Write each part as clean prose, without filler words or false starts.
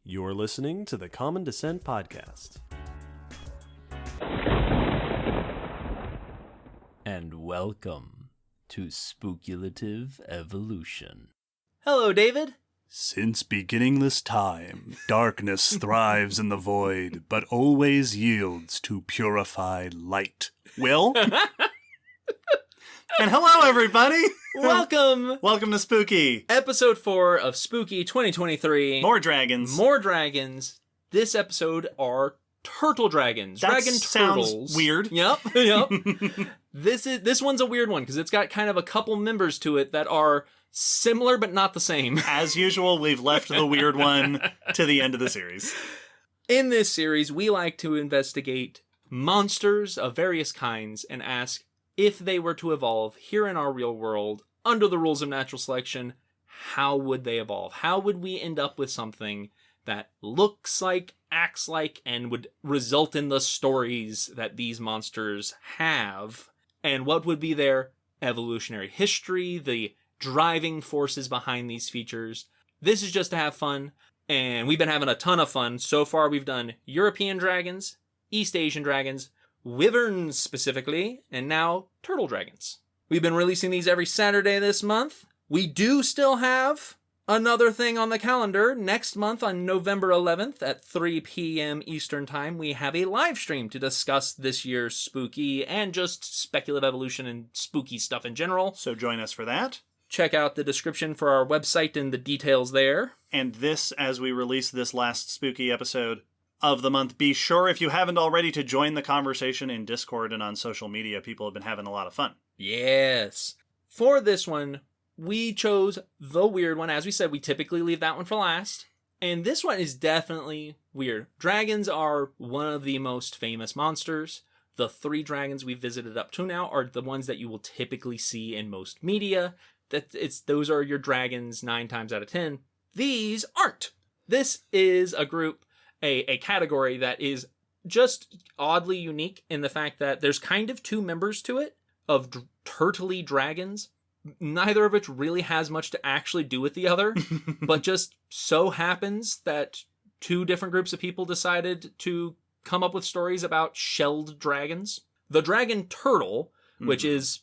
You're listening to the Common Descent Podcast. And welcome to Spookulative Evolution. Hello, David. Since beginningless time, darkness thrives in the void, but always yields to purified light. Will? And hello, everybody! Welcome. Welcome to Spook-E. Episode 4 of Spook-E 2023. More dragons. More dragons. This episode are turtle dragons. That Dragon sounds turtles. weird. Yep. This one's a weird one because it's got kind of a couple members to it that are similar but not the same. As usual, we've left the weird one to the end of the series. In this series, we like to investigate monsters of various kinds and ask, if they were to evolve here in our real world, under the rules of natural selection, how would they evolve? How would we end up with something that looks like, acts like, and would result in the stories that these monsters have? And what would be their evolutionary history, the driving forces behind these features? This is just to have fun, and we've been having a ton of fun. So far, we've done European dragons, East Asian dragons, wyverns specifically, and now turtle dragons. We've been releasing these every Saturday this month. We do still have another thing on the calendar. Next month on November 11th at 3 p.m. Eastern Time, we have a live stream to discuss this year's Spook-E and just speculative evolution and spooky stuff in general. So join us for that. Check out the description for our website and the details there. And this, as we release this last Spook-E episode of the month, be sure, if you haven't already, to join the conversation in Discord and on social media. People have been having a lot of fun. Yes. For this one, we chose the weird one. As we said, we typically leave that one for last. And this one is definitely weird. Dragons are one of the most famous monsters. The 3 dragons we visited up to now are the ones that you will typically see in most media. Those are your dragons 9 times out of 10. These aren't. This is a group, a category that is just oddly unique in the fact that there's kind of 2 members to it of turtly dragons, neither of which really has much to actually do with the other, but just so happens that 2 different groups of people decided to come up with stories about shelled dragons. The dragon turtle, which is,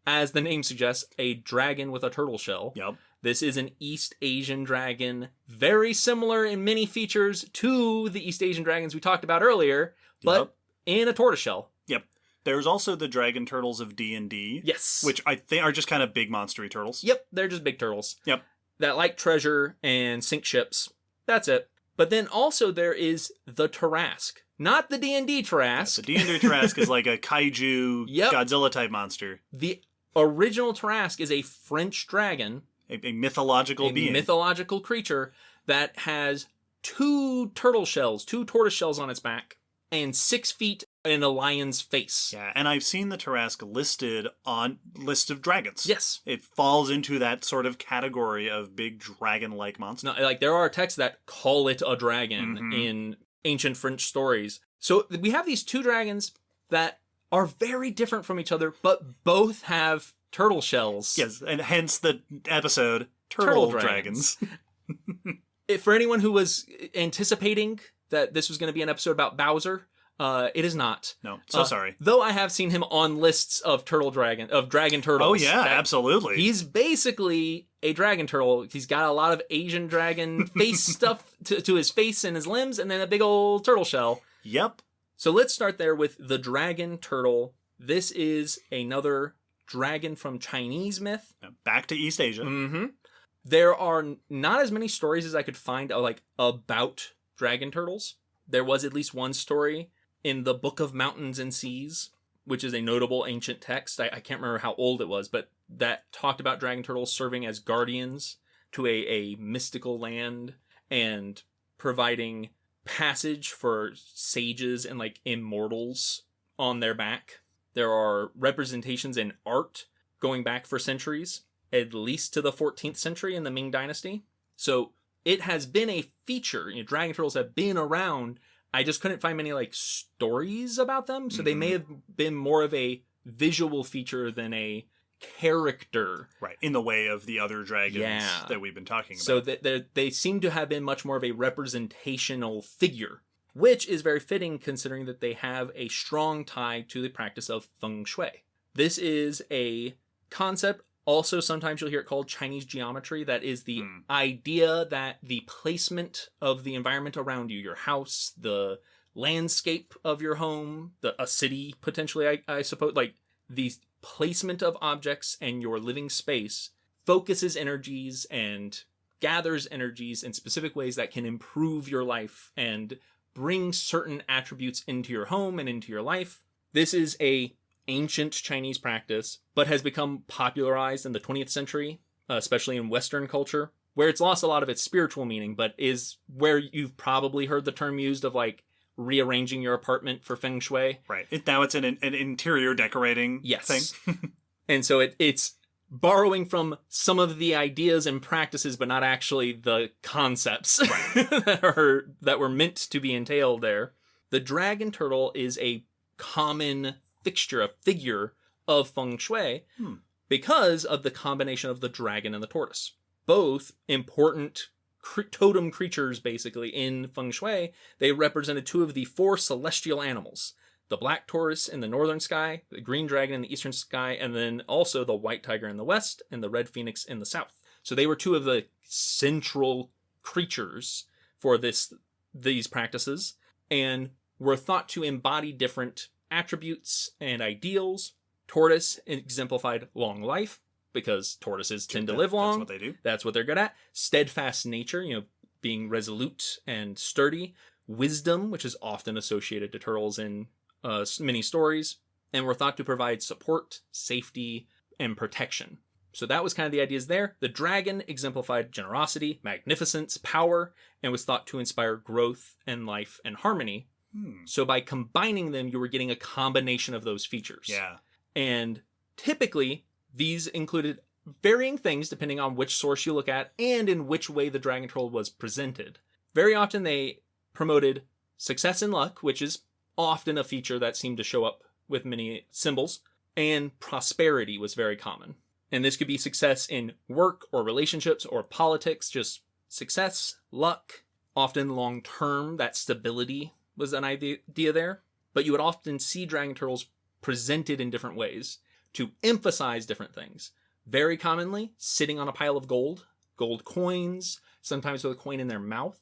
as the name suggests, a dragon with a turtle shell. Yep. This is an East Asian dragon, very similar in many features to the East Asian dragons we talked about earlier, but in a tortoiseshell. Yep. There's also the dragon turtles of D&D. Yes. Which I think are just kind of big monstery turtles. Yep, they're just big turtles. Yep. That like treasure and sink ships. That's it. But then also there is the Tarrasque. Not the D&D Tarrasque. The D&D Tarrasque is like a kaiju Godzilla-type monster. The original Tarrasque is a French dragon. A mythological being. A mythological creature that has 2 turtle shells, 2 tortoise shells on its back, and 6 feet in a lion's face. Yeah, and I've seen the Tarrasque listed on lists of dragons. Yes. It falls into that sort of category of big dragon-like monster. No, like there are texts that call it a dragon in ancient French stories. So we have these 2 dragons that are very different from each other, but both have turtle shells. Yes, and hence the episode, Turtle Dragons. For anyone who was anticipating that this was going to be an episode about Bowser, it is not. No, so sorry. Though I have seen him on lists of dragon turtles. Oh yeah, absolutely. He's basically a dragon turtle. He's got a lot of Asian dragon face stuff to his face and his limbs, and then a big old turtle shell. Yep. So let's start there with the dragon turtle. This is another dragon from Chinese myth. Back to East Asia. Mm-hmm. There are not as many stories as I could find about dragon turtles. There was at least one story in the Book of Mountains and Seas, which is a notable ancient text. I can't remember how old it was, but that talked about dragon turtles serving as guardians to a mystical land and providing passage for sages and immortals on their back. There are representations in art going back for centuries, at least to the 14th century in the Ming Dynasty. So it has been a feature. Dragon turtles have been around. I just couldn't find many stories about them. So they may have been more of a visual feature than a character. Right, in the way of the other dragons Yeah. that we've been talking about. So they seem to have been much more of a representational figure, which is very fitting considering that they have a strong tie to the practice of feng shui. This is a concept, also sometimes you'll hear it called Chinese geometry, that is the idea that the placement of the environment around you, your house, the landscape of your home, a city potentially, I suppose, like the placement of objects and your living space focuses energies and gathers energies in specific ways that can improve your life and bring certain attributes into your home and into your life. This is a ancient Chinese practice, but has become popularized in the 20th century, especially in Western culture, where it's lost a lot of its spiritual meaning, but is where you've probably heard the term used of like rearranging your apartment for feng shui. Right. Now it's an interior decorating thing. And so it's borrowing from some of the ideas and practices, but not actually the concepts that were meant to be entailed there. The dragon turtle is a common figure of feng shui because of the combination of the dragon and the tortoise. Both important totem creatures, basically, in feng shui. They represented two of the four celestial animals. The black tortoise in the northern sky, the green dragon in the eastern sky, and then also the white tiger in the west and the red phoenix in the south. So they were two of the central creatures for these practices and were thought to embody different attributes and ideals. Tortoise exemplified long life because tortoises tend to live long. That's what they do. That's what they're good at. Steadfast nature, being resolute and sturdy. Wisdom, which is often associated to turtles in many stories, and were thought to provide support, safety, and protection. So that was kind of the ideas there. The dragon exemplified generosity, magnificence, power, and was thought to inspire growth and life and harmony. So by combining them, you were getting a combination of those features. Yeah. And typically, these included varying things depending on which source you look at and in which way the dragon turtle was presented. Very often they promoted success and luck, which is often a feature that seemed to show up with many symbols, and prosperity was very common. And this could be success in work or relationships or politics, just success, luck, often long-term, that stability was an idea there. But you would often see dragon turtles presented in different ways to emphasize different things. Very commonly, sitting on a pile of gold coins, sometimes with a coin in their mouth.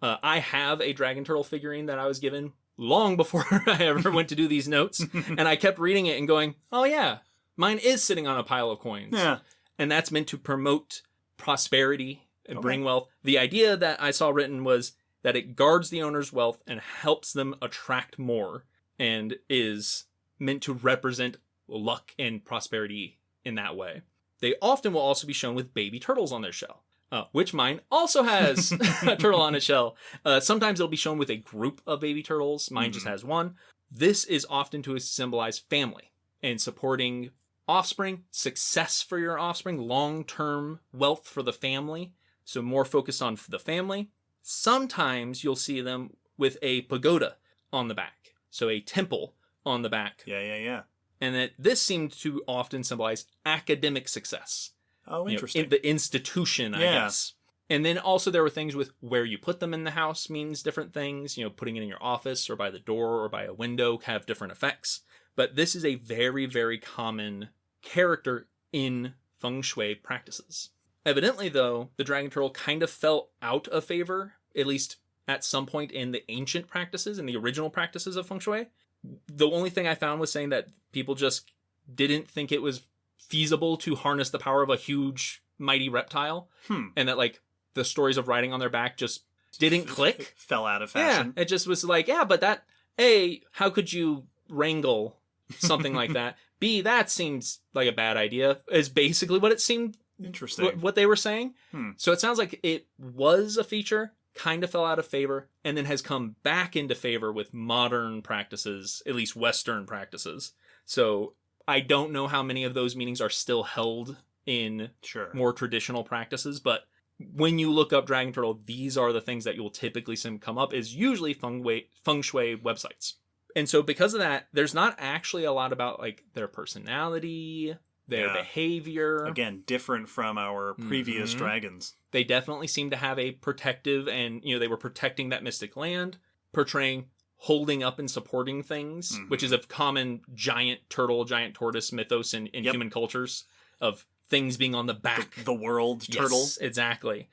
I have a dragon turtle figurine that I was given long before I ever went to do these notes, and I kept reading it and going, oh yeah, mine is sitting on a pile of coins. Yeah. And that's meant to promote prosperity and bring wealth. The idea that I saw written was that it guards the owner's wealth and helps them attract more, and is meant to represent luck and prosperity in that way. They often will also be shown with baby turtles on their shell, which mine also has a turtle on its shell. Sometimes it'll be shown with a group of baby turtles. Mine just has one. This is often to symbolize family and supporting offspring, success for your offspring, long-term wealth for the family. So more focused on the family. Sometimes you'll see them with a pagoda on the back. So a temple on the back. Yeah. And that this seemed to often symbolize academic success. Oh, interesting. The institution, I guess. And then also there were things with where you put them in the house means different things. Putting it in your office or by the door or by a window have different effects. But this is a very, very common character in feng shui practices. Evidently, though, the dragon turtle kind of fell out of favor, at least at some point in the ancient practices, in the original practices of feng shui. The only thing I found was saying that people just didn't think it was feasible to harness the power of a huge, mighty reptile. And that, the stories of riding on their back just didn't click. Fell out of fashion. Yeah, it just was like, but that, A, how could you wrangle something like that? B, that seems like a bad idea, is basically what it seemed. Interesting. What they were saying. So it sounds like it was a feature, kind of fell out of favor, and then has come back into favor with modern practices, at least Western practices. So I don't know how many of those meanings are still held in more traditional practices, but when you look up dragon turtle, these are the things that you'll typically see come up, is usually feng shui websites. And so because of that, there's not actually a lot about their personality, their behavior. Again, different from our previous dragons. They definitely seem to have a protective, and they were protecting that mystic land, portraying holding up and supporting things, which is a common giant turtle, giant tortoise mythos in human cultures, of things being on the back. The world turtle. Yes, exactly.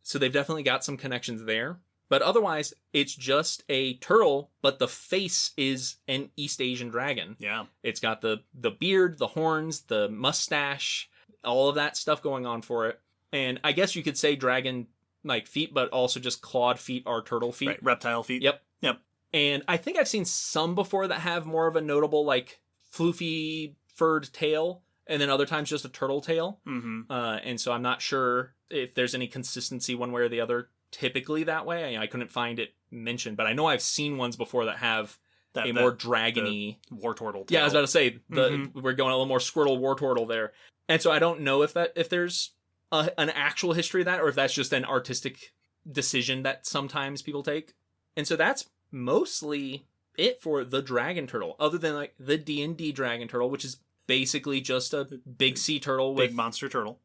So they've definitely got some connections there. But otherwise, it's just a turtle, but the face is an East Asian dragon. Yeah. It's got the beard, the horns, the mustache, all of that stuff going on for it. And I guess you could say dragon-like feet, but also just clawed feet are turtle feet. Right, reptile feet. Yep. Yep. And I think I've seen some before that have more of a notable, like, floofy furred tail, and then other times just a turtle tail. And so I'm not sure if there's any consistency one way or the other typically that way. I couldn't find it mentioned, but I know I've seen ones before that have a more dragony war turtle tail. Yeah, I was about to say we're going a little more Squirtle war turtle there. And so I don't know if there's an actual history of that, or if that's just an artistic decision that sometimes people take. And so that's mostly it for the dragon turtle, other than like the D&D dragon turtle, which is basically just a big sea turtle with big monster turtle,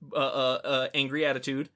angry attitude.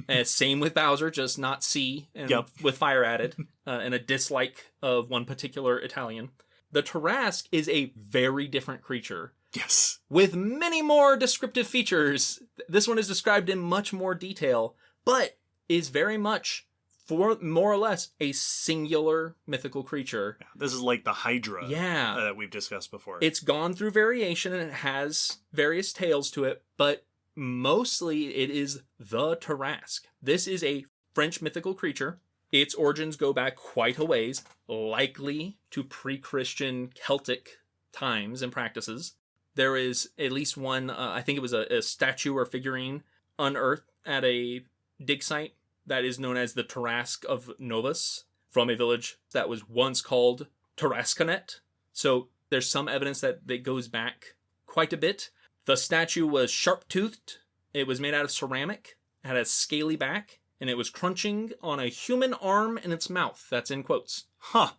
And same with Bowser, just not sea and with fire added, and a dislike of one particular Italian. The Tarrasque is a very different creature. Yes. With many more descriptive features. This one is described in much more detail, but is very much, for more or less, a singular mythical creature. This is like the Hydra that we've discussed before. It's gone through variation and it has various tales to it, but mostly it is the Tarrasque. This is a French mythical creature. Its origins go back quite a ways, likely to pre-Christian Celtic times and practices. There is at least one, I think it was a statue or figurine unearthed at a dig site that is known as the Tarrasque of Novus, from a village that was once called Tarascanet. So there's some evidence that goes back quite a bit. The statue was sharp-toothed. It was made out of ceramic, had a scaly back, and it was crunching on a human arm in its mouth. That's in quotes. Huh.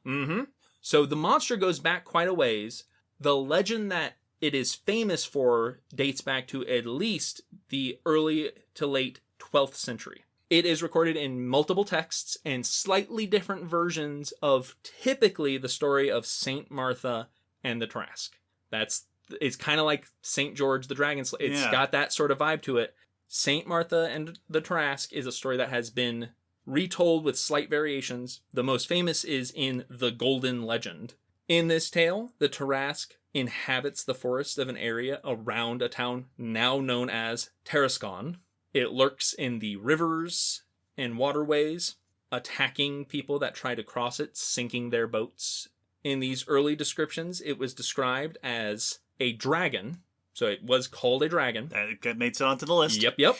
So the monster goes back quite a ways. The legend that it is famous for dates back to at least the early to late 12th century. It is recorded in multiple texts and slightly different versions of typically the story of Saint Martha and the Tarrasque. It's kind of like Saint George the Dragon Slayer. It's got that sort of vibe to it. Saint Martha and the Tarrasque is a story that has been retold with slight variations. The most famous is in The Golden Legend. In this tale, the Tarrasque inhabits the forest of an area around a town now known as Tarascon. It lurks in the rivers and waterways, attacking people that try to cross it, sinking their boats. In these early descriptions, it was described as a dragon. So it was called a dragon. That makes it onto the list. Yep.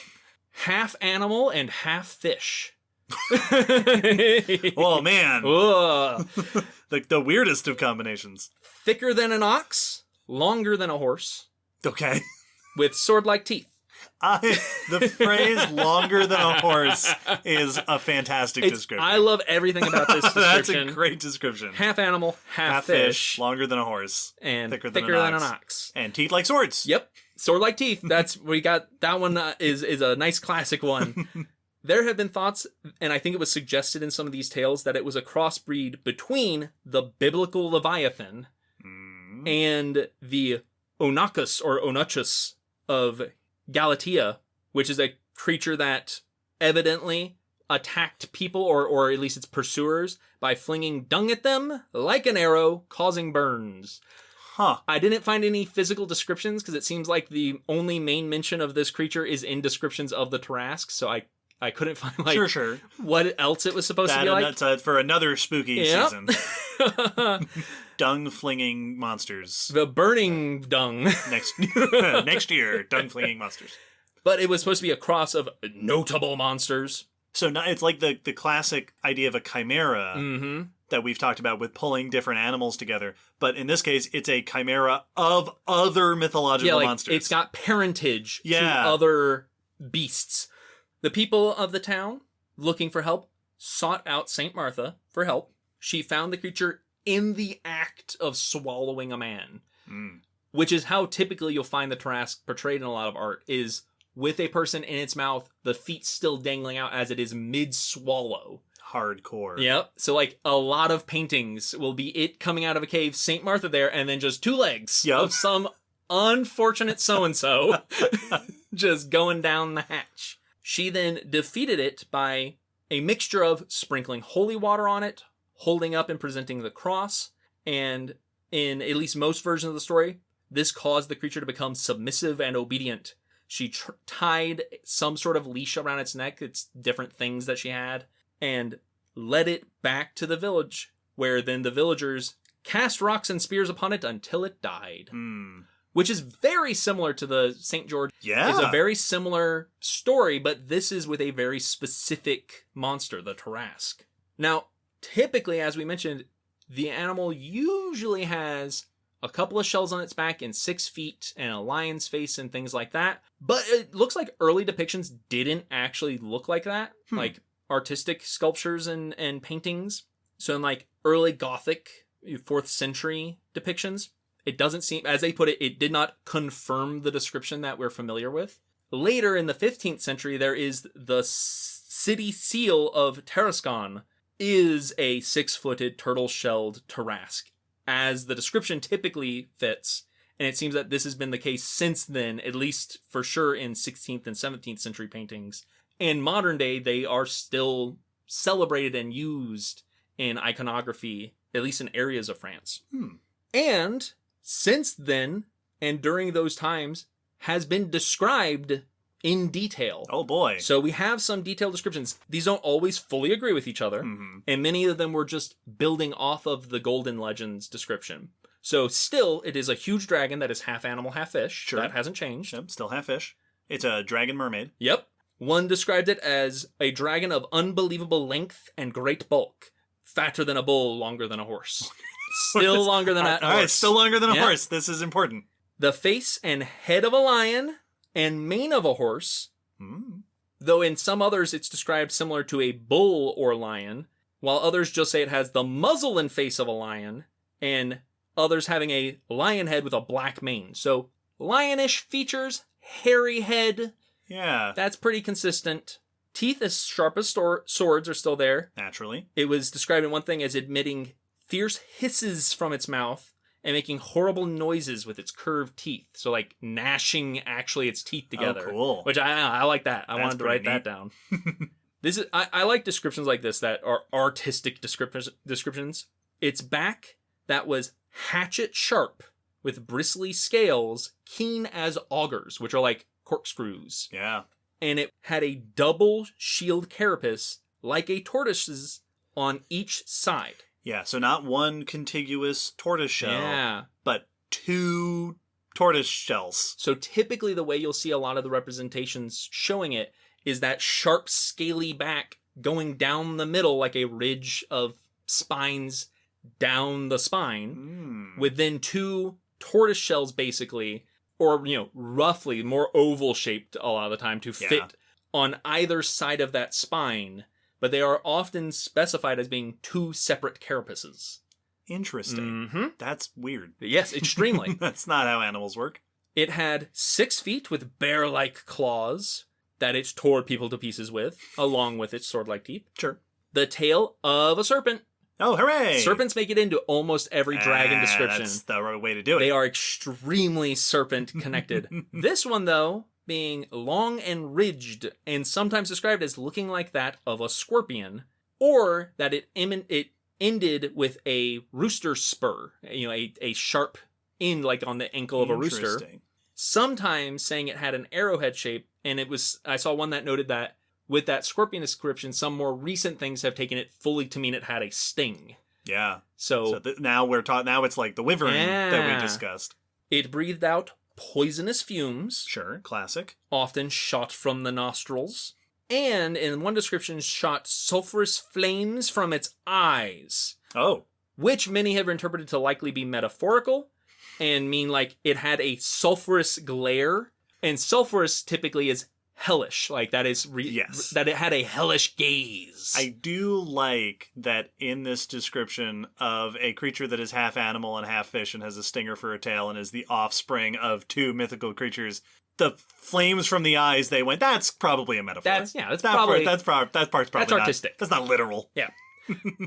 Half animal and half fish. Oh, man. The weirdest of combinations. Thicker than an ox, longer than a horse. Okay. With sword-like teeth. The phrase "longer than a horse" is a fantastic description. I love everything about this description. That's a great description. Half animal, half fish, longer than a horse, and thicker than an ox, and teeth like swords. Yep, sword-like teeth. We got that one. Is a nice classic one. There have been thoughts, and I think it was suggested in some of these tales, that it was a crossbreed between the biblical Leviathan and the Onachus or Onachus of Galatia, which is a creature that evidently attacked people, or at least its pursuers, by flinging dung at them like an arrow, causing burns. Huh. I didn't find any physical descriptions, because it seems like the only main mention of this creature is in descriptions of the Tarrasque, so I couldn't find sure. what else it was supposed to be like. That's for another spooky season. Dung-flinging monsters. The burning dung. Next year, dung-flinging monsters. But it was supposed to be a cross of notable monsters. So it's like the classic idea of a chimera that we've talked about with pulling different animals together. But in this case, it's a chimera of other mythological monsters. It's got parentage to other beasts. The people of the town, looking for help, sought out Saint Martha for help. She found the creature in the act of swallowing a man. which is how typically you'll find the Tarrasque portrayed in a lot of art, is with a person in its mouth, the feet still dangling out as it is mid-swallow. Hardcore. Yep. So, like, a lot of paintings will be it coming out of a cave, St. Martha there, and then just two legs of some unfortunate so-and-so just going down the hatch. She then defeated it by a mixture of sprinkling holy water on it, holding up and presenting the cross, and in at least most versions of the story, this caused the creature to become submissive and obedient. She tied some sort of leash around its neck, it's different things that she had, and led it back to the village, where then the villagers cast rocks and spears upon it until it died. Which is very similar to the St. George. Yeah. It's a very similar story, but this is with a very specific monster, the Tarrasque. Now, typically, as we mentioned, the animal usually has a couple of shells on its back and 6 feet and a lion's face and things like that. But it looks like early depictions didn't actually look like that. Like artistic sculptures and paintings. So in like early Gothic, 4th century depictions, it doesn't seem, as they put it, it did not confirm the description that we're familiar with. Later in the 15th century, there is the city seal of Tarascon is a 6-footed turtle-shelled Tarrasque, as the description typically fits. And it seems that this has been the case since then, at least for sure in 16th and 17th century paintings. In modern day, they are still celebrated and used in iconography, at least in areas of France. And since then, and during those times, has been described in detail. Oh boy. So we have some detailed descriptions. These don't always fully agree with each other, and many of them were just building off of the Golden Legends description. So still, it is a huge dragon that is half animal, half fish. Sure. That hasn't changed. Yep, still half fish. It's a dragon mermaid. Yep. One described it as a dragon of unbelievable length and great bulk. Fatter than a bull, longer than a horse. Still longer than a horse. All right, still longer than a horse. This is important. The face and head of a lion and mane of a horse. Though in some others it's described similar to a bull or lion, while others just say it has the muzzle and face of a lion, and others having a lion head with a black mane. So lionish features, hairy head. Yeah. That's pretty consistent. Teeth as sharp as swords are still there. Naturally. It was described in one thing as emitting fierce hisses from its mouth and making horrible noises with its curved teeth. So like gnashing actually its teeth together. Oh, cool. Which I like that. I That's wanted to write pretty that down. This is I like descriptions like this that are artistic descriptions. Its back that was hatchet sharp with bristly scales, keen as augers, which are like corkscrews. Yeah. And it had a double shield carapace like a tortoise's on each side. Yeah, so not one contiguous tortoise shell, Yeah. but 2 tortoise shells. So typically the way you'll see a lot of the representations showing it is that sharp, scaly back going down the middle like a ridge of spines down the spine, with then 2 tortoise shells basically, or, you know, roughly more oval shaped a lot of the time to fit on either side of that spine. But they are often specified as being 2 separate carapaces. Interesting. That's weird. Yes, extremely. That's not how animals work. It had 6 feet with bear-like claws that it tore people to pieces with, along with its sword-like teeth. Sure. The tail of a serpent. Oh, hooray! Serpents make it into almost every dragon description. That's the right way to do it. They are extremely serpent connected. This one, though, being long and ridged, and sometimes described as looking like that of a scorpion, or that it ended with a rooster spur, you know, a sharp end like on the ankle of a rooster. Sometimes saying it had an arrowhead shape, and I saw one that noted that with that scorpion description, some more recent things have taken it fully to mean it had a sting. Yeah. So now we're taught. Now it's like the wyvern that we discussed. It breathed out poisonous fumes. Sure, classic. Often shot from the nostrils. And in one description, shot sulfurous flames from its eyes. Oh. Which many have interpreted to likely be metaphorical and mean like it had a sulfurous glare. And sulfurous typically is hellish. Like that is Yes. that it had a hellish gaze. I do like that in this description of a creature that is half animal and half fish and has a stinger for a tail and is the offspring of two mythical creatures. The flames from the eyes, they went, that's probably a metaphor. That's probably that part's probably artistic. That's not literal. Yeah.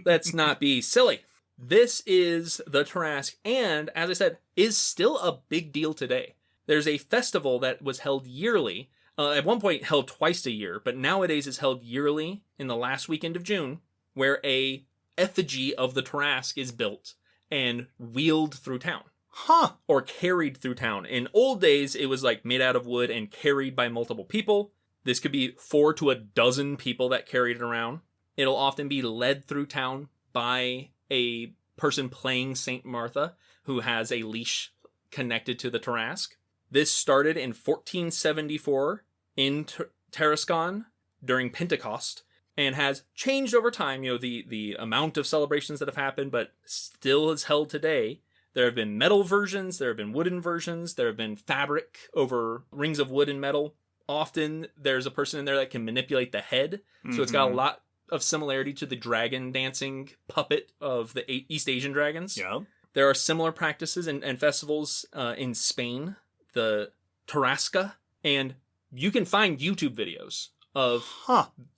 Let's not be silly. This is the Tarrasque, and as I said, is still a big deal today. There's a festival that was held yearly. At one point held twice a year, but nowadays is held yearly in the last weekend of June, where a effigy of the Tarrasque is built and wheeled through town. Huh. Or carried through town. In old days, it was like made out of wood and carried by multiple people. This could be 4 to a dozen people that carried it around. It'll often be led through town by a person playing Saint Martha who has a leash connected to the Tarrasque. This started in 1474 in Tarascon during Pentecost and has changed over time. You know, the amount of celebrations that have happened, but still is held today. There have been metal versions, there have been wooden versions, there have been fabric over rings of wood and metal. Often there's a person in there that can manipulate the head, so it's got a lot of similarity to the dragon dancing puppet of the East Asian dragons. Yeah. There are similar practices and festivals in Spain, the Tarrasca, and you can find YouTube videos of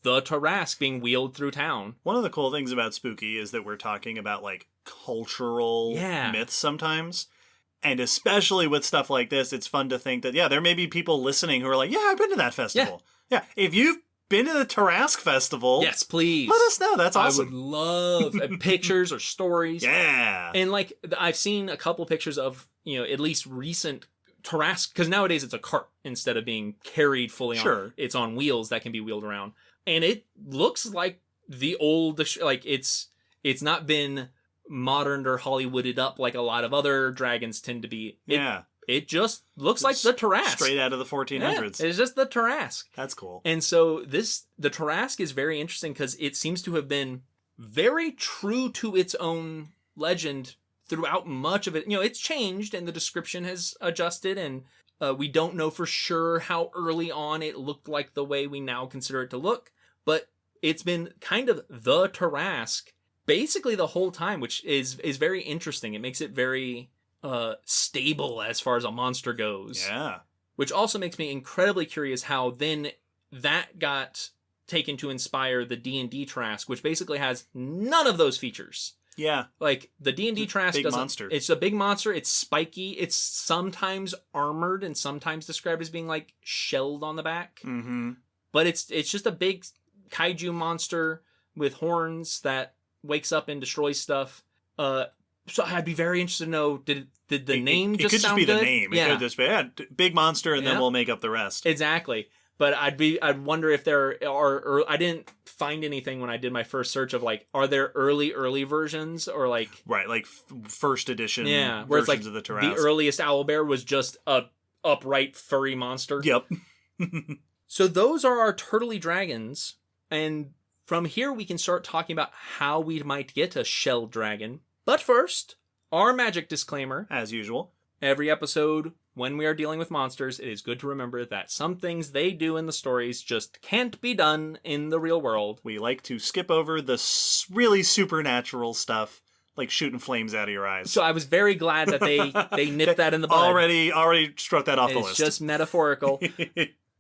the Tarrasque being wheeled through town. One of the cool things about Spook-E is that we're talking about like cultural myths sometimes. And especially with stuff like this, it's fun to think that, there may be people listening who are like, I've been to that festival. Yeah. If you've been to the Tarrasque Festival, yes, please. let us know. That's awesome. I would love pictures or stories. Yeah. And like, I've seen a couple pictures of, at least recent Tarrasque, because nowadays it's a cart instead of being carried fully on. It's on wheels that can be wheeled around. And it looks like the old, like it's not been moderned or Hollywooded up like a lot of other dragons tend to be. It just looks like the Tarrasque. Straight out of the 1400s. Yeah, it's just the Tarrasque. That's cool. And so the Tarrasque is very interesting because it seems to have been very true to its own legend throughout much of it. It's changed and the description has adjusted, and we don't know for sure how early on it looked like the way we now consider it to look, but it's been kind of the Tarrasque basically the whole time, which is very interesting. It makes it very stable as far as a monster goes. Yeah. Which also makes me incredibly curious how then that got taken to inspire the D&D Tarrasque, which basically has none of those features. Yeah. Like, the D&D Tarrasque doesn't... monster. It's a big monster. It's spiky. It's sometimes armored and sometimes described as being, like, shelled on the back. Mm-hmm. But it's just a big kaiju monster with horns that wakes up and destroys stuff. So I'd be very interested to know, did the name just sound good? It could just be the name. It could just be, big monster, and then we'll make up the rest. Exactly. But I'd wonder if there are, I didn't find anything when I did my first search of like, are there early versions or like... Right, like first edition where it's like of the Tarrasque. The earliest owlbear was just a upright furry monster. Yep. So those are our turtley dragons, and from here we can start talking about how we might get a shell dragon. But first, our magic disclaimer. As usual. Every episode, when we are dealing with monsters, it is good to remember that some things they do in the stories just can't be done in the real world. We like to skip over the really supernatural stuff, like shooting flames out of your eyes. So I was very glad that they nipped that in the bud. Already struck that off the list. It's just metaphorical.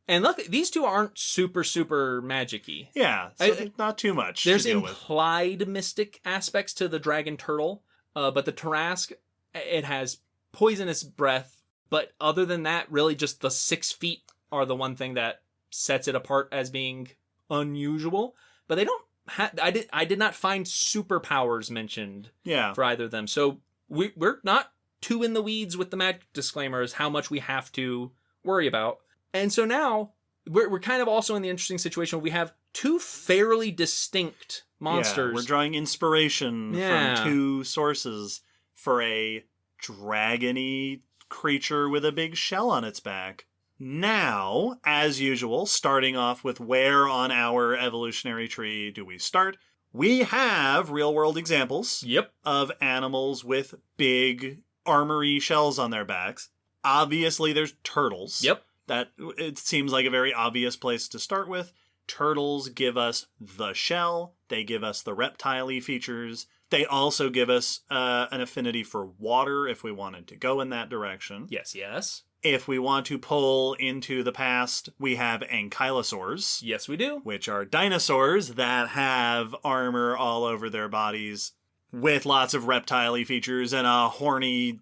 And look, these two aren't super magic-y. Yeah, so not too much There's to deal with. implied mystic aspects to the dragon turtle, but the Tarrasque, it has poisonous breath, but other than that, really just the 6 feet are the one thing that sets it apart as being unusual. But they don't I did not find superpowers mentioned for either of them. So we're not too in the weeds with the magic disclaimers, how much we have to worry about. And so now, we're kind of also in the interesting situation where we have two fairly distinct monsters. Yeah, we're drawing inspiration from two sources for a dragony creature with a big shell on its back. Now, as usual, starting off with where on our evolutionary tree do we start? We have real-world examples of animals with big armory shells on their backs. Obviously, there's turtles. Yep. That it seems like a very obvious place to start with. Turtles give us the shell. They give us the reptile-y features. They also give us an affinity for water if we wanted to go in that direction. Yes. If we want to pull into the past, we have ankylosaurs. Yes, we do. Which are dinosaurs that have armor all over their bodies with lots of reptile-y features and a horny,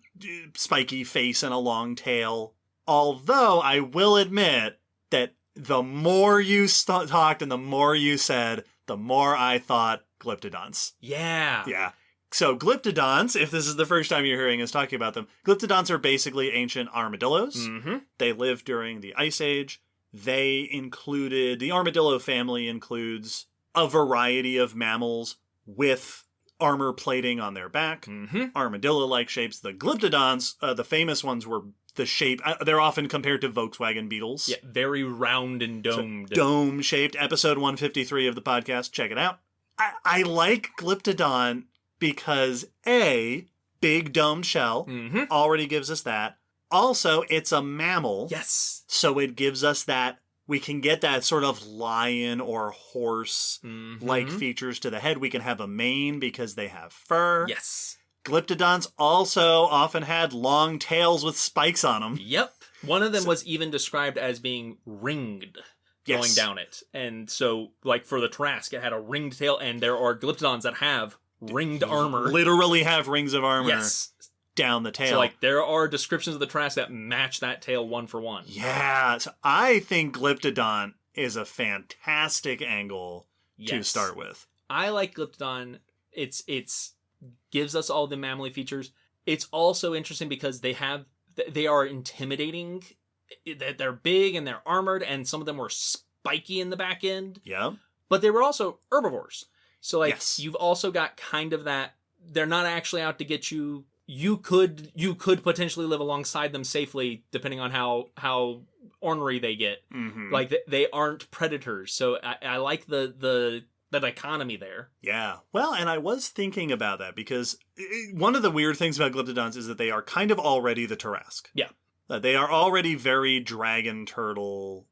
spiky face and a long tail. Although I will admit that the more you talked and the more you said, the more I thought glyptodonts. Yeah. Yeah. So glyptodonts, if this is the first time you're hearing us talking about them, glyptodonts are basically ancient armadillos. Mm-hmm. They lived during the Ice Age. The armadillo family includes a variety of mammals with armor plating on their back, armadillo-like shapes. The glyptodonts, the famous ones were the shape, they're often compared to Volkswagen Beetles. Yeah, very round and domed. So, dome-shaped, episode 153 of the podcast, check it out. I like Glyptodon because A, big domed shell, already gives us that. Also, it's a mammal. Yes. So it gives us that, we can get that sort of lion or horse-like features to the head. We can have a mane because they have fur. Yes. Glyptodonts also often had long tails with spikes on them. Yep. One of them was even described as being ringed going down it. And so, like, for the Trask, it had a ringed tail, and there are Glyptodons that have ringed armor. Literally have rings of armor. Yes. Down the tail. So, like, there are descriptions of the Trask that match that tail one for one. Yeah. So I think Glyptodon is a fantastic angle to start with. I like Glyptodon. It's gives us all the mammally features. It's also interesting because they are intimidating. They're big and they're armored, and some of them were spiky in the back end. Yeah. But they were also herbivores. So, like, you've also got kind of that, they're not actually out to get you. You could potentially live alongside them safely, depending on how ornery they get. Like, they aren't predators. So I like the dichotomy there. Yeah. Well, and I was thinking about that because one of the weird things about Glyptodons is that they are kind of already the Tarrasque. Yeah. They are already very dragon turtle-like.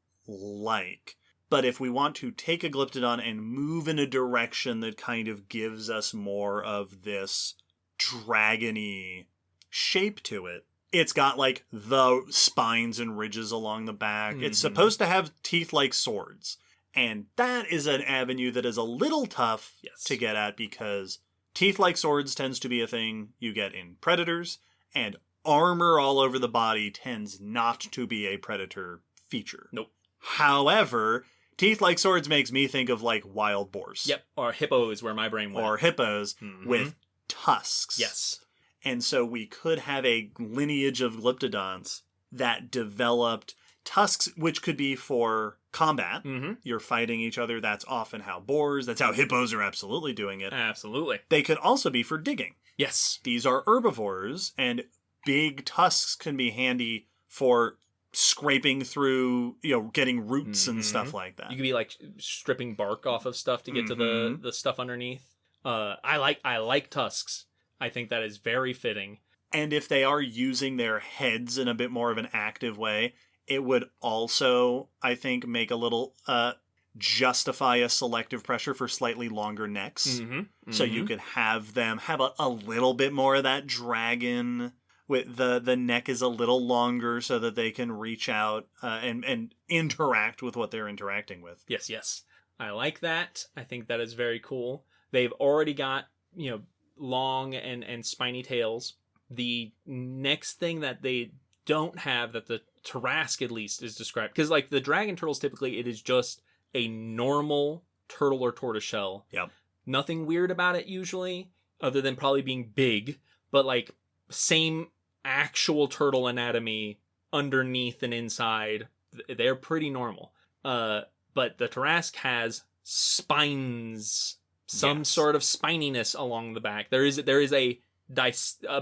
But if we want to take a Glyptodon and move in a direction that kind of gives us more of this dragony shape to it, it's got like the spines and ridges along the back. It's supposed to have teeth like swords. And that is an avenue that is a little tough to get at because teeth like swords tends to be a thing you get in predators, and armor all over the body tends not to be a predator feature. Nope. However, teeth like swords makes me think of like wild boars. Yep. Or hippos, where my brain went. Or hippos with tusks. Yes. And so we could have a lineage of Glyptodons that developed tusks, which could be for combat. You're fighting each other. That's often how boars, that's how hippos are absolutely doing it. Absolutely. They could also be for digging. Yes. These are herbivores, and big tusks can be handy for scraping through, getting roots and stuff like that. You could be like stripping bark off of stuff to get to the stuff underneath. I like tusks. I think that is very fitting. And if they are using their heads in a bit more of an active way, it would also, I think, make a little justify a selective pressure for slightly longer necks. So you could have them have a little bit more of that dragon. With the neck is a little longer so that they can reach out and interact with what they're interacting with. Yes. I like that. I think that is very cool. They've already got, long and spiny tails. The next thing that they don't have, that the Tarrasque at least is described, because like the dragon turtles, typically it is just a normal turtle or tortoiseshell. Yep. Nothing weird about it usually, other than probably being big, but like same actual turtle anatomy underneath and inside. They're pretty normal. But the Tarrasque has spines, some sort of spininess along the back. There is a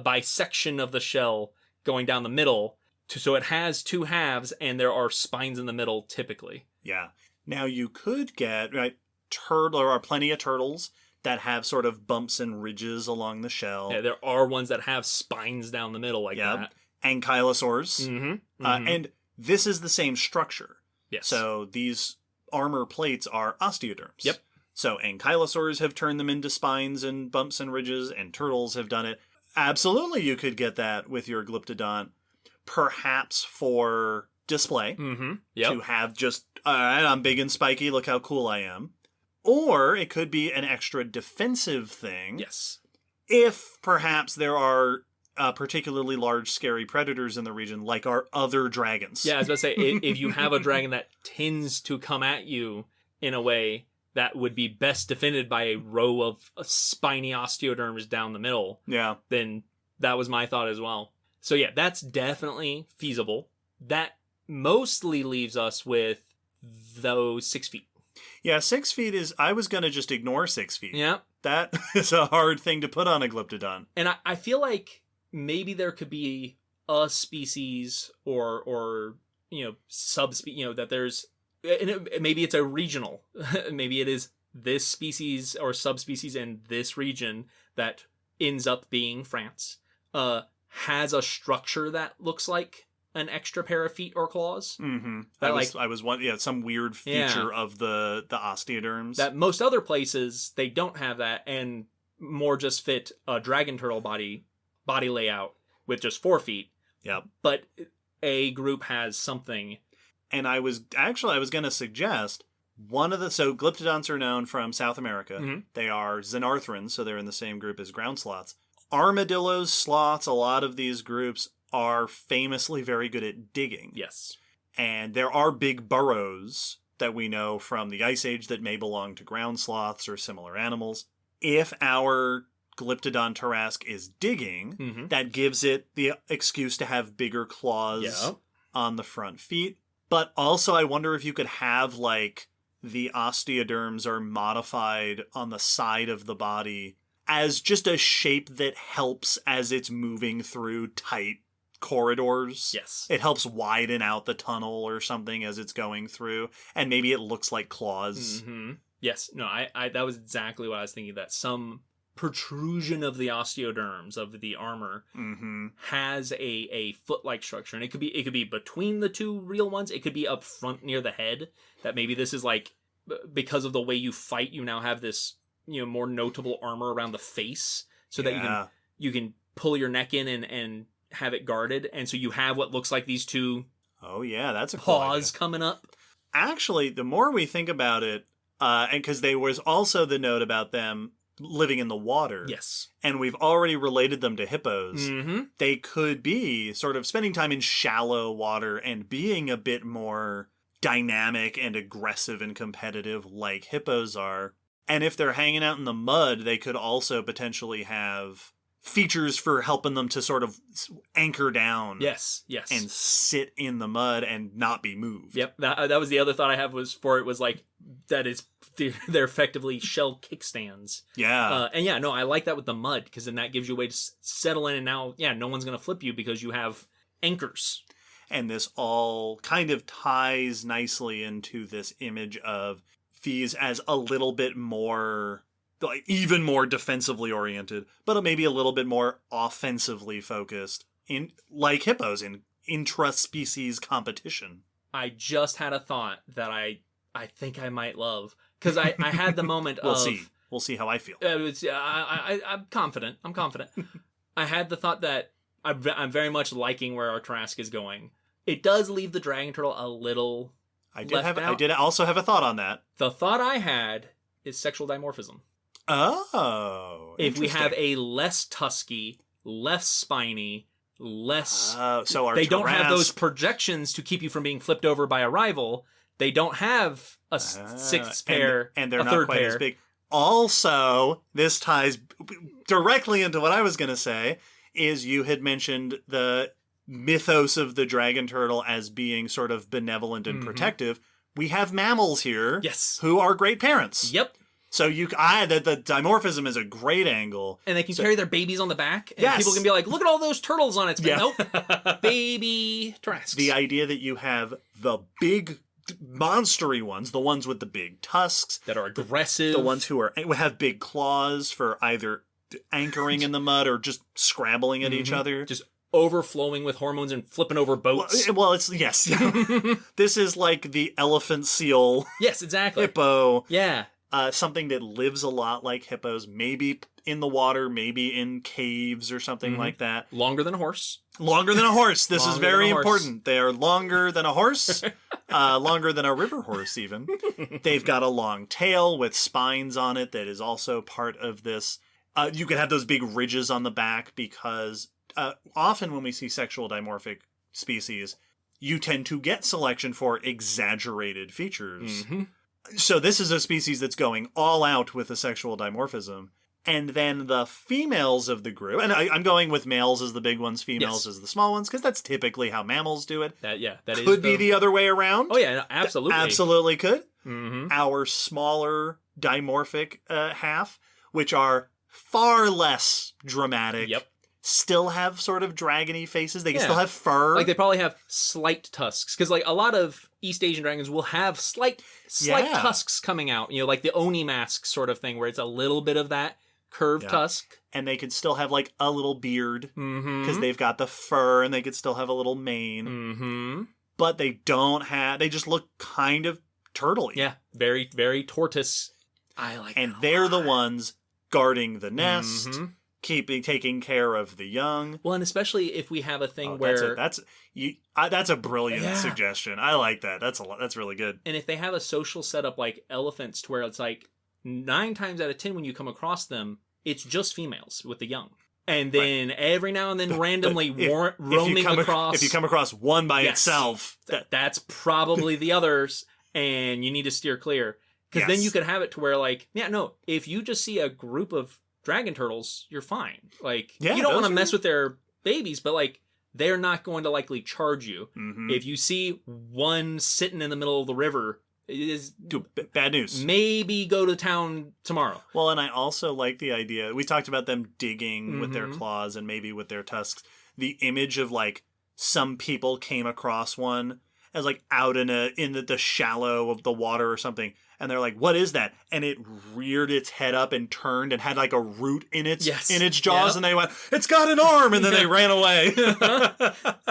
bisection of the shell going down the middle, so it has two halves, and there are spines in the middle typically. Yeah. Now you could get there are plenty of turtles that have sort of bumps and ridges along the shell. Yeah, there are ones that have spines down the middle like that. Ankylosaurs. And this is the same structure. Yes. So these armor plates are osteoderms. Yep. So ankylosaurs have turned them into spines and bumps and ridges, and turtles have done it. Absolutely, you could get that with your glyptodont, perhaps for display, to have just, all right, I'm big and spiky, look how cool I am. Or it could be an extra defensive thing. Yes. If perhaps there are particularly large, scary predators in the region, like our other dragons. Yeah, I was about to say, if you have a dragon that tends to come at you in a way that would be best defended by a row of spiny osteoderms down the middle, then that was my thought as well. So yeah, that's definitely feasible. That mostly leaves us with those 6 feet. Yeah, 6 feet is... I was going to just ignore 6 feet. Yeah. That is a hard thing to put on a glyptodon. And I feel like maybe there could be a species or subspecies, that there's... And maybe it's a regional. Maybe it is this species or subspecies in this region that ends up being France. Has a structure that looks like an extra pair of feet or claws. Mm-hmm. Some weird feature of the osteoderms. That most other places, they don't have that, and more just fit a dragon turtle body layout with just 4 feet. Yep. But a group has something. And I was going to suggest so glyptodonts are known from South America. Mm-hmm. They are xenarthrans, so they're in the same group as ground sloths. Armadillos, sloths, a lot of these groups are famously very good at digging. Yes. And there are big burrows that we know from the Ice Age that may belong to ground sloths or similar animals. If our Glyptodon Tarrasque is digging, that gives it the excuse to have bigger claws on the front feet. But also, I wonder if you could have, like, the osteoderms are modified on the side of the body as just a shape that helps as it's moving through tight corridors. Yes. It helps widen out the tunnel or something as it's going through, and maybe it looks like claws. Mm-hmm. Yes. No, I that was exactly what I was thinking, that some protrusion of the osteoderms of the armor has a foot-like structure, and it could be between the two real ones. It could be up front near the head. That maybe this is like, because of the way you fight, you now have this more notable armor around the face, so that you can pull your neck in and have it guarded, and so you have what looks like these two. Oh yeah, that's a paws coming up. Actually, the more we think about it, and because there was also the note about them living in the water. Yes. And we've already related them to hippos. Mm-hmm. They could be sort of spending time in shallow water and being a bit more dynamic and aggressive and competitive like hippos are. And if they're hanging out in the mud, they could also potentially have features for helping them to sort of anchor down. Yes. And sit in the mud and not be moved. Yep. That was the other thought I have was like, that is, they're effectively shell kickstands. Yeah. I like that with the mud, because then that gives you a way to settle in, and now, no one's going to flip you because you have anchors. And this all kind of ties nicely into this image of these as a little bit more, like, even more defensively oriented, but maybe a little bit more offensively focused, in like hippos in intra-species competition. I just had a thought that I think I might love, because I had the moment We'll see how I feel. I'm confident. I had the thought that I'm very much liking where our Tarrasque is going. It does leave the dragon turtle a little I did also have a thought on that. The thought I had is sexual dimorphism. Oh, if we have a less tusky, less spiny, less... so they don't have those projections to keep you from being flipped over by a rival. They don't have a sixth pair, and they're a not third quite pair. as big. Also, this ties directly into what I was going to say, is you had mentioned the mythos of the dragon turtle as being sort of benevolent and protective. We have mammals here, yes, who are great parents. Yep. So the dimorphism is a great angle, and they can carry their babies on the back. And yes, people can be like, "Look at all those turtles on its back." Nope, baby Tarrasques. The idea that you have the big, monstery ones, the ones with the big tusks that are aggressive, the ones who have big claws for either anchoring in the mud or just scrabbling at each other, just overflowing with hormones and flipping over boats. Well, it's yes. This is like the elephant seal. Yes, exactly. Hippo. Yeah. Something that lives a lot like hippos, maybe in the water, maybe in caves or something like that. Longer than a horse. Longer than a horse. This is very horse. important. They are longer than a horse, longer than a river horse even. They've got a long tail with spines on it that is also part of this. You can have those big ridges on the back because often when we see sexual dimorphic species, you tend to get selection for exaggerated features. Mm-hmm. So this is a species that's going all out with the sexual dimorphism. And then the females of the group, and I'm going with males as the big ones, females as the small ones, because that's typically how mammals do it. That could be the other way around. Oh yeah, absolutely. Absolutely could. Mm-hmm. Our smaller dimorphic half, which are far less dramatic, still have sort of dragony faces. They can still have fur. Like they probably have slight tusks, because like a lot of East Asian dragons will have slight tusks coming out. You know, like the Oni mask sort of thing, where it's a little bit of that curved tusk. And they could still have like a little beard because they've got the fur, and they could still have a little mane. Mm-hmm. But they don't have, they just look kind of turtle-y. Yeah, very, very tortoise. I like and that they're the ones guarding the nest, taking care of the young. Well, and especially if we have a thing where that's a brilliant suggestion. I like that. That's really good. And if they have a social setup like elephants, to where it's like 9 times out of 10 when you come across them, it's just females with the young. And then every now and then randomly roaming across. If you come across one by itself, that's probably the others, and you need to steer clear. Because then you could have it to where, like, if you just see a group of dragon turtles, you're fine. Like, you don't want to mess with their babies, but, like, they're not going to likely charge you. Mm-hmm. If you see one sitting in the middle of the river, it is bad news. Maybe go to town tomorrow. Well, and I also like the idea. We talked about them digging with their claws and maybe with their tusks. The image of like some people came across one as like out in the shallow of the water or something, and they're like, "What is that?" And it reared its head up and turned and had like a root in its jaws, and they went, "It's got an arm," and then they ran away.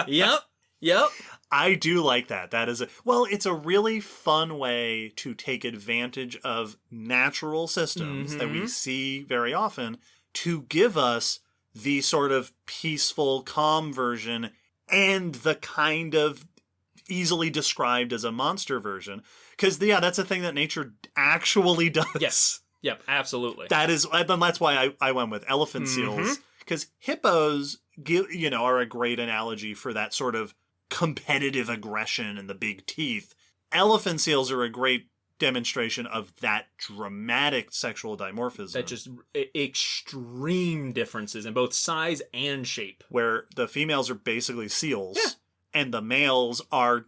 Yep. I do like that. It's a really fun way to take advantage of natural systems that we see very often to give us the sort of peaceful, calm version and the kind of easily described as a monster version. Because, that's a thing that nature actually does. Yes. Yep, absolutely. That's why I went with elephant seals. Because hippos, are a great analogy for that sort of competitive aggression and the big teeth. Elephant seals are a great demonstration of that dramatic sexual dimorphism. That just extreme differences in both size and shape. Where the females are basically seals, and the males are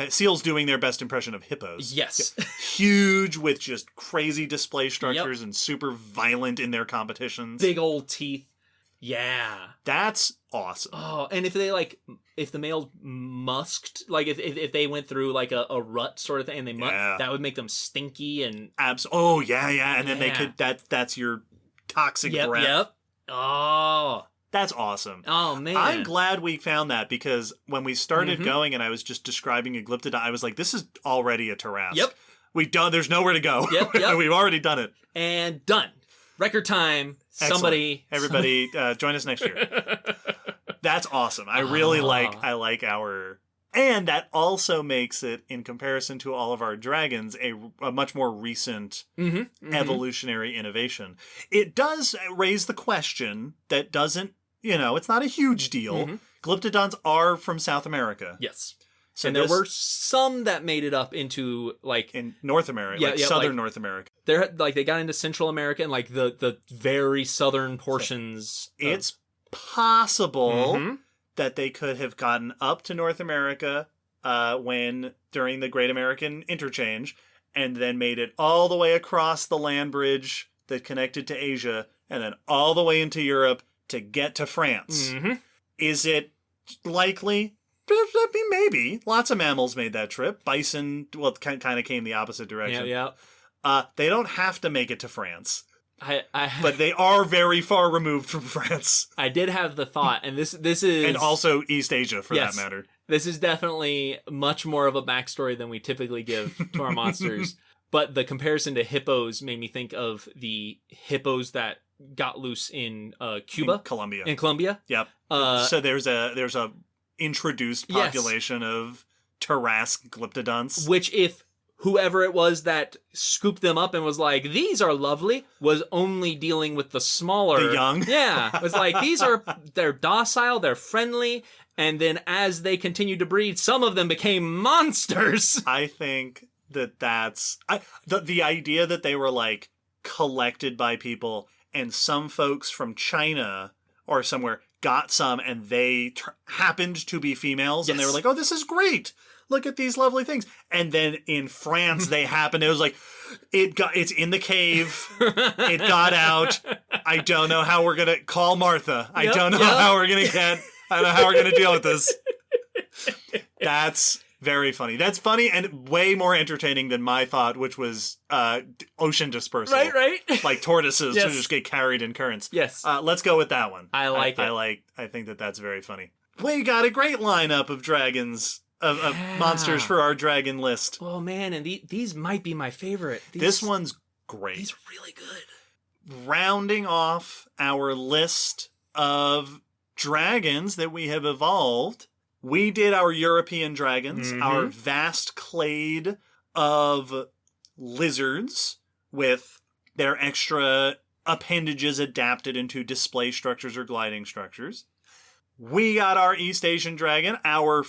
seals doing their best impression of hippos. Yes. Huge with just crazy display structures and super violent in their competitions. Big old teeth. Yeah. That's awesome. Oh, and if the males musked, like if they went through like a rut sort of thing, and they that would make them stinky and Oh yeah, and then they could that's your toxic breath. Yep. Oh, that's awesome. Oh man, I'm glad we found that, because when we started going and I was just describing a glyptodon, I was like, this is already a Tarrasque. Yep. There's nowhere to go. Yep. We've already done it. And done. Record time. Excellent. Everybody, join us next year. That's awesome. I really like our, and that also makes it, in comparison to all of our dragons, a much more recent evolutionary innovation. It does raise the question that doesn't, it's not a huge deal. Glyptodons are from South America. Yes. So and there were some that made it up into in North America, southern North America. They got into Central America and like the very southern portions. It's possible that they could have gotten up to North America during the Great American Interchange, and then made it all the way across the land bridge that connected to Asia, and then all the way into Europe to get to France. Is it likely? Maybe. Lots of mammals made that trip. Bison, kind of came the opposite direction. Yeah. They don't have to make it to France. But they are very far removed from France. I did have the thought, and this is... And also East Asia, for that matter. This is definitely much more of a backstory than we typically give to our monsters. But the comparison to hippos made me think of the hippos that got loose in Cuba. In Colombia. Yep. So there's a introduced population of Tarrasque glyptodonts. Which, if whoever it was that scooped them up and was like, these are lovely, was only dealing with the smaller... The young? Yeah. It was like, they're docile, they're friendly, and then as they continued to breed, some of them became monsters. I think that's... The idea that they were, like, collected by people, and some folks from China or somewhere got some, and they happened to be females, and they were like, oh, this is great! Look at these lovely things. And then in France, they happened. It was like, it's in the cave. It got out. I don't know how we're going to call Martha. I don't know how we're going to get, I don't know how we're going to deal with this. That's very funny. That's funny and way more entertaining than my thought, which was ocean dispersal. Right. Like tortoises who just get carried in currents. Yes. Let's go with that one. I like it. I think that's very funny. We got a great lineup of dragons. Of monsters for our dragon list. Oh man, and these might be my favorite. This one's great. These are really good. Rounding off our list of dragons that we have evolved, we did our European dragons, our vast clade of lizards with their extra appendages adapted into display structures or gliding structures. We got our East Asian dragon, our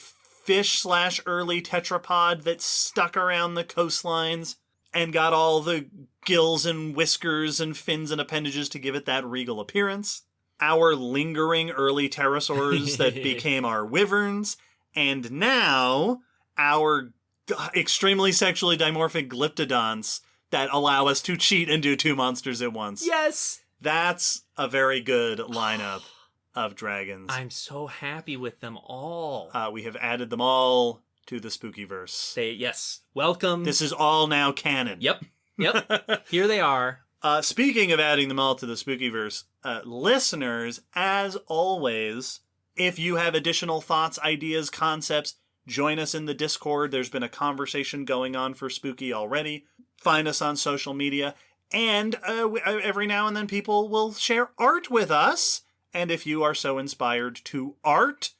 fish/early tetrapod that stuck around the coastlines and got all the gills and whiskers and fins and appendages to give it that regal appearance. Our lingering early pterosaurs that became our wyverns. And now our extremely sexually dimorphic glyptodonts that allow us to cheat and do two monsters at once. Yes! That's a very good lineup of dragons. I'm so happy with them all. We have added them all to the Spookyverse. Yes. Welcome. This is all now canon. Yep. Here they are. Speaking of adding them all to the Spookyverse, listeners, as always, if you have additional thoughts, ideas, concepts, join us in the Discord. There's been a conversation going on for Spook-E already. Find us on social media. And every now and then people will share art with us. And if you are so inspired to art,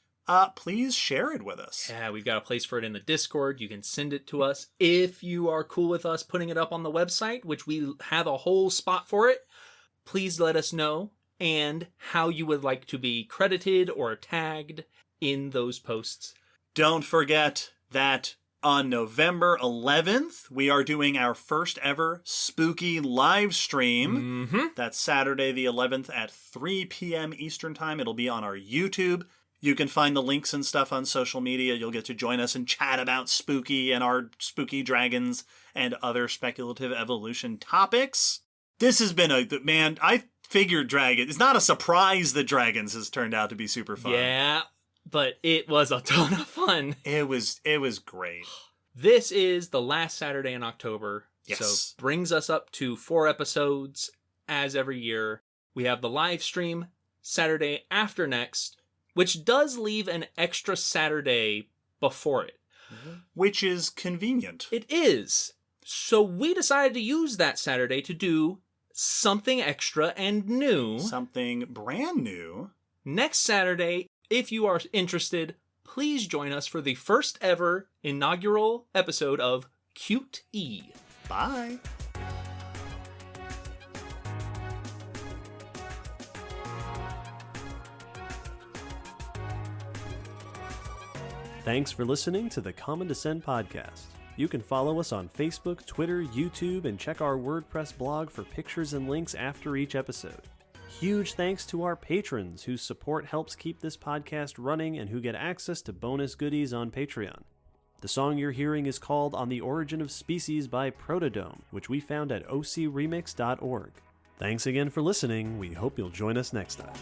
please share it with us. Yeah, we've got a place for it in the Discord. You can send it to us. If you are cool with us putting it up on the website, which we have a whole spot for it, please let us know and how you would like to be credited or tagged in those posts. Don't forget that on November 11th, we are doing our first ever Spook-E live stream. That's Saturday the 11th at 3 p.m. Eastern Time. It'll be on our YouTube. You can find the links and stuff on social media. You'll get to join us and chat about Spook-E and our Spook-E dragons and other speculative evolution topics. This has been I figured dragons. It's not a surprise that dragons has turned out to be super fun. Yeah. But it was a ton of fun. It was great. This is the last Saturday in October. Yes. So brings us up to 4 episodes as every year. We have the live stream Saturday after next, which does leave an extra Saturday before it. Which is convenient. It is. So we decided to use that Saturday to do something extra and new. Something brand new. Next Saturday. If you are interested, please join us for the first ever inaugural episode of Cute-E. Bye. Thanks for listening to the Common Descent podcast. You can follow us on Facebook, Twitter, YouTube, and check our WordPress blog for pictures and links after each episode. Huge thanks to our patrons whose support helps keep this podcast running and who get access to bonus goodies on Patreon. The song you're hearing is called On the Origin of Species by Protodome, which we found at ocremix.org. Thanks again for listening. We hope you'll join us next time.